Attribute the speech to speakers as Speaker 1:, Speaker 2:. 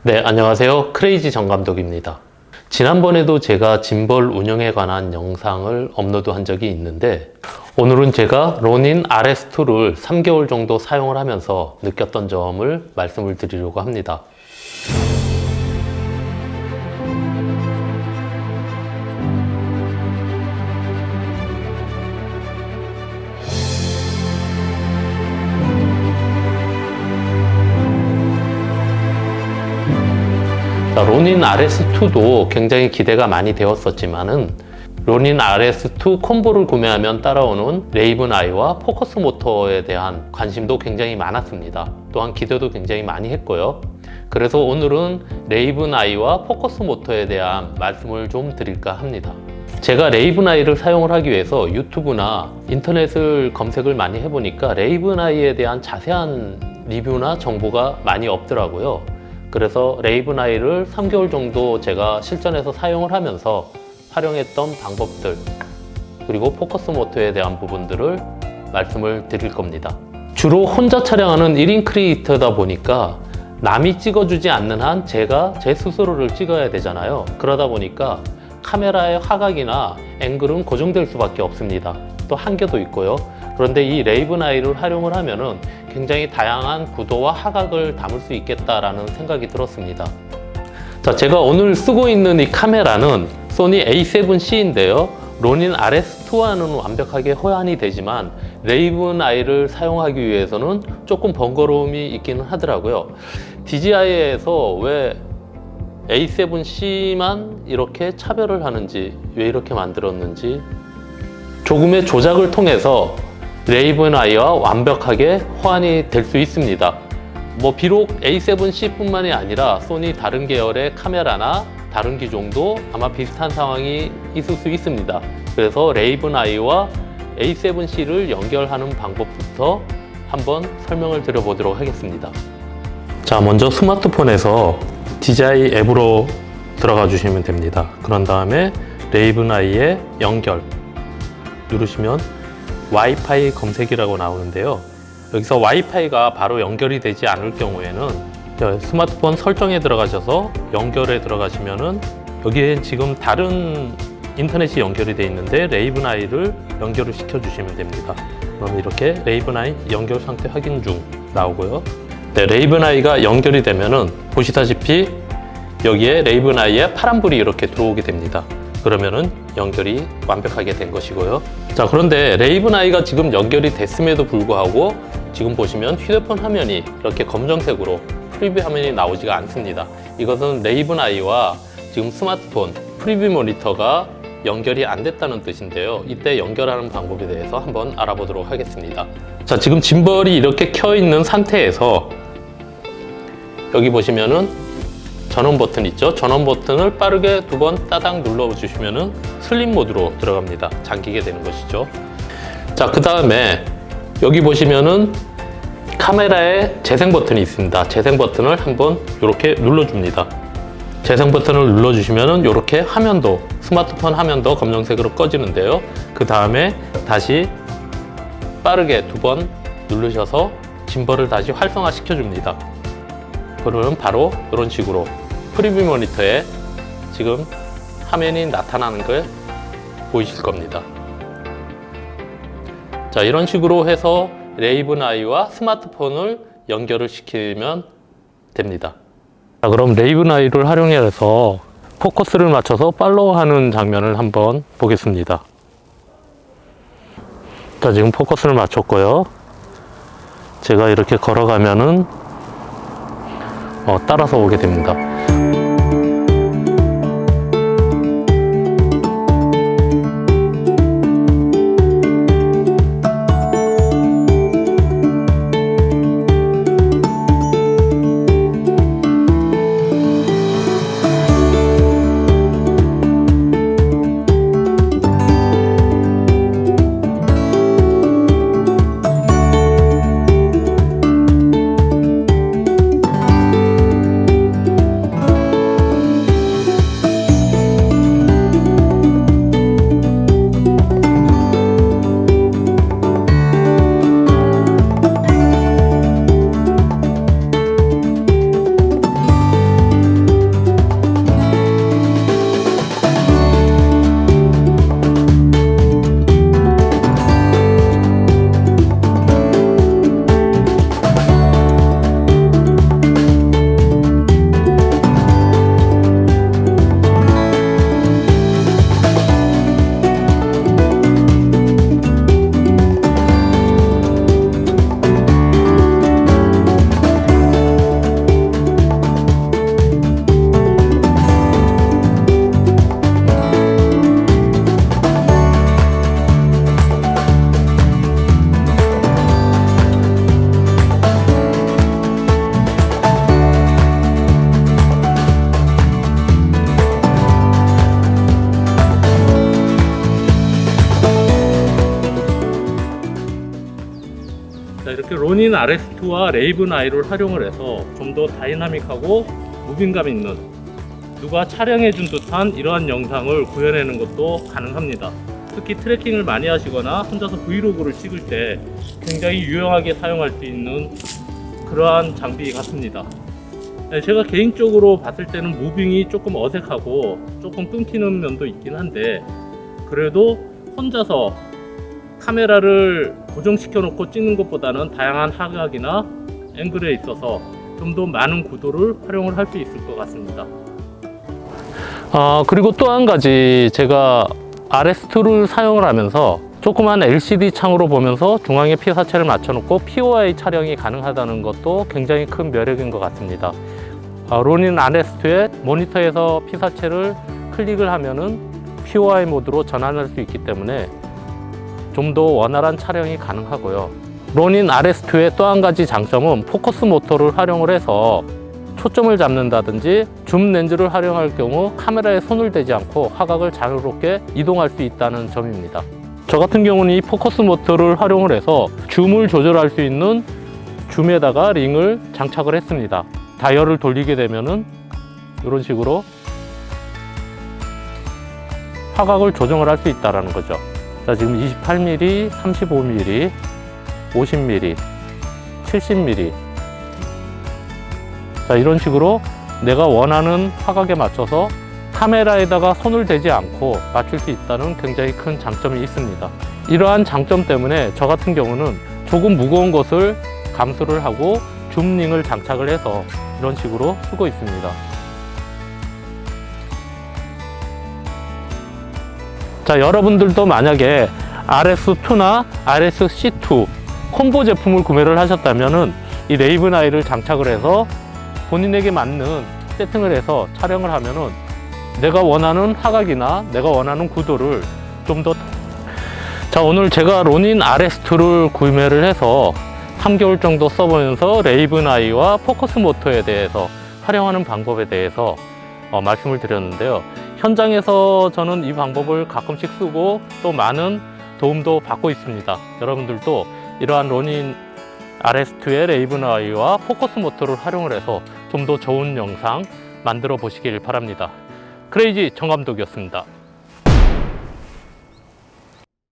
Speaker 1: 네, 안녕하세요. 크레이지 정 감독입니다. 지난번에도 제가 짐벌 운영에 관한 영상을 업로드한 적이 있는데 오늘은 제가 로닌 RS2를 3개월 정도 사용을 하면서 느꼈던 점을 말씀을 드리려고 합니다. 로닌 RS2도 굉장히 기대가 많이 되었었지만은 로닌 RS2 콤보를 구매하면 따라오는 레이븐 아이와 포커스 모터에 대한 관심도 굉장히 많았습니다. 또한 기대도 굉장히 많이 했고요. 그래서 오늘은 레이븐 아이와 포커스 모터에 대한 말씀을 좀 드릴까 합니다. 제가 레이븐 아이를 사용을 하기 위해서 유튜브나 인터넷을 검색을 많이 해보니까 레이븐 아이에 대한 자세한 리뷰나 정보가 많이 없더라고요. 그래서 레이븐 아이를 3개월 정도 제가 실전에서 사용을 하면서 활용했던 방법들 그리고 포커스 모터에 대한 부분들을 말씀을 드릴 겁니다. 주로 혼자 촬영하는 1인 크리에이터다 보니까 남이 찍어주지 않는 한 제가 제 스스로를 찍어야 되잖아요. 그러다 보니까 카메라의 화각이나 앵글은 고정될 수밖에 없습니다. 또 한계도 있고요. 그런데 이 레이븐 아이를 활용을 하면은 굉장히 다양한 구도와 화각을 담을 수 있겠다라는 생각이 들었습니다. 자, 제가 오늘 쓰고 있는 이 카메라는 소니 A7C인데요. 로닌 RS2와는 완벽하게 호환이 되지만 레이븐 아이를 사용하기 위해서는 조금 번거로움이 있기는 하더라고요. DJI에서 왜 A7C만 이렇게 차별을 하는지, 왜 이렇게 만들었는지 조금의 조작을 통해서 레이븐 아이와 완벽하게 호환이 될 수 있습니다. 비록 A7C 뿐만이 아니라 소니 다른 계열의 카메라나 다른 기종도 아마 비슷한 상황이 있을 수 있습니다. 그래서 레이븐 아이와 A7C를 연결하는 방법부터 한번 설명을 드려보도록 하겠습니다. 자, 먼저 스마트폰에서 DJI 앱으로 들어가 주시면 됩니다. 그런 다음에 레이븐 아이의 연결 누르시면 와이파이 검색이라고 나오는데요. 여기서 와이파이가 바로 연결이 되지 않을 경우에는 스마트폰 설정에 들어가셔서 연결에 들어가시면은 여기에 지금 다른 인터넷이 연결이 되어 있는데 레이븐 아이를 연결을 시켜 주시면 됩니다. 그럼 이렇게 레이븐 아이 연결 상태 확인 중 나오고요. 네, 레이븐 아이가 연결이 되면은 보시다시피 여기에 레이븐 아이에 파란불이 이렇게 들어오게 됩니다. 그러면은 연결이 완벽하게 된 것이고요. 자, 그런데 레이븐 아이가 지금 연결이 됐음에도 불구하고 지금 보시면 휴대폰 화면이 이렇게 검정색으로 프리뷰 화면이 나오지가 않습니다. 이것은 레이븐 아이와 지금 스마트폰 프리뷰 모니터가 연결이 안 됐다는 뜻인데요. 이때 연결하는 방법에 대해서 한번 알아보도록 하겠습니다. 자, 지금 짐벌이 이렇게 켜 있는 상태에서 여기 보시면은 전원 버튼 있죠? 전원 버튼을 빠르게 2번 따당 눌러주시면은 슬립 모드로 들어갑니다. 잠기게 되는 것이죠. 자, 그 다음에 여기 보시면은 카메라에 재생 버튼이 있습니다. 재생 버튼을 한번 이렇게 눌러줍니다. 재생 버튼을 눌러주시면은 이렇게 화면도, 스마트폰 화면도 검정색으로 꺼지는데요. 그 다음에 다시 빠르게 2번 누르셔서 짐벌을 다시 활성화 시켜줍니다. 그러면 바로 이런 식으로 프리뷰 모니터에 지금 화면이 나타나는 걸 보이실 겁니다. 자, 이런 식으로 해서 레이븐 아이와 스마트폰을 연결을 시키면 됩니다. 자, 그럼 레이븐 아이를 활용해서 포커스를 맞춰서 팔로우하는 장면을 한번 보겠습니다. 자, 지금 포커스를 맞췄고요. 제가 이렇게 걸어가면은 따라서 오게 됩니다. 이렇게 로닌 RS2와 레이븐 아이를 활용을 해서 좀 더 다이나믹하고 무빙감 있는, 누가 촬영해 준 듯한 이러한 영상을 구현해내는 것도 가능합니다. 특히 트레킹을 많이 하시거나 혼자서 브이로그를 찍을 때 굉장히 유용하게 사용할 수 있는 그러한 장비 같습니다. 제가 개인적으로 봤을 때는 무빙이 조금 어색하고 조금 끊기는 면도 있긴 한데, 그래도 혼자서 카메라를 고정시켜 놓고 찍는 것보다는 다양한 화각이나 앵글에 있어서 좀 더 많은 구도를 활용을 할 수 있을 것 같습니다. 그리고 또 한 가지, 제가 RS2를 사용을 하면서 조그만 LCD 창으로 보면서 중앙에 피사체를 맞춰놓고 POI 촬영이 가능하다는 것도 굉장히 큰 매력인 것 같습니다. 로닌 RS2의 모니터에서 피사체를 클릭을 하면은 POI 모드로 전환할 수 있기 때문에 좀 더 원활한 촬영이 가능하고요. 로닌 RS2의 또 한 가지 장점은 포커스 모터를 활용을 해서 초점을 잡는다든지 줌 렌즈를 활용할 경우 카메라에 손을 대지 않고 화각을 자유롭게 이동할 수 있다는 점입니다. 저 같은 경우는 이 포커스 모터를 활용을 해서 줌을 조절할 수 있는 줌에다가 링을 장착을 했습니다. 다이얼을 돌리게 되면은 이런 식으로 화각을 조정을 할 수 있다는 거죠. 자, 지금 28mm, 35mm, 50mm, 70mm. 자, 이런 식으로 내가 원하는 화각에 맞춰서 카메라에다가 손을 대지 않고 맞출 수 있다는 굉장히 큰 장점이 있습니다. 이러한 장점 때문에 저 같은 경우는 조금 무거운 것을 감수를 하고 줌링을 장착을 해서 이런 식으로 쓰고 있습니다. 자, 여러분들도 만약에 RS2나 RS-C2 콤보 제품을 구매를 하셨다면은 이 레이븐 아이를 장착을 해서 본인에게 맞는 세팅을 해서 촬영을 하면은 내가 원하는 화각이나 내가 원하는 구도를 좀 더. 자, 오늘 제가 로닌 RS2를 구매를 해서 3개월 정도 써보면서 레이븐 아이와 포커스 모터에 대해서 활용하는 방법에 대해서 말씀을 드렸는데요. 현장에서 저는 이 방법을 가끔씩 쓰고 또 많은 도움도 받고 있습니다. 여러분들도 이러한 로닌 RS2의 레이븐 아이와 포커스 모터를 활용을 해서 좀 더 좋은 영상 만들어 보시길 바랍니다. 크레이지 정감독이었습니다.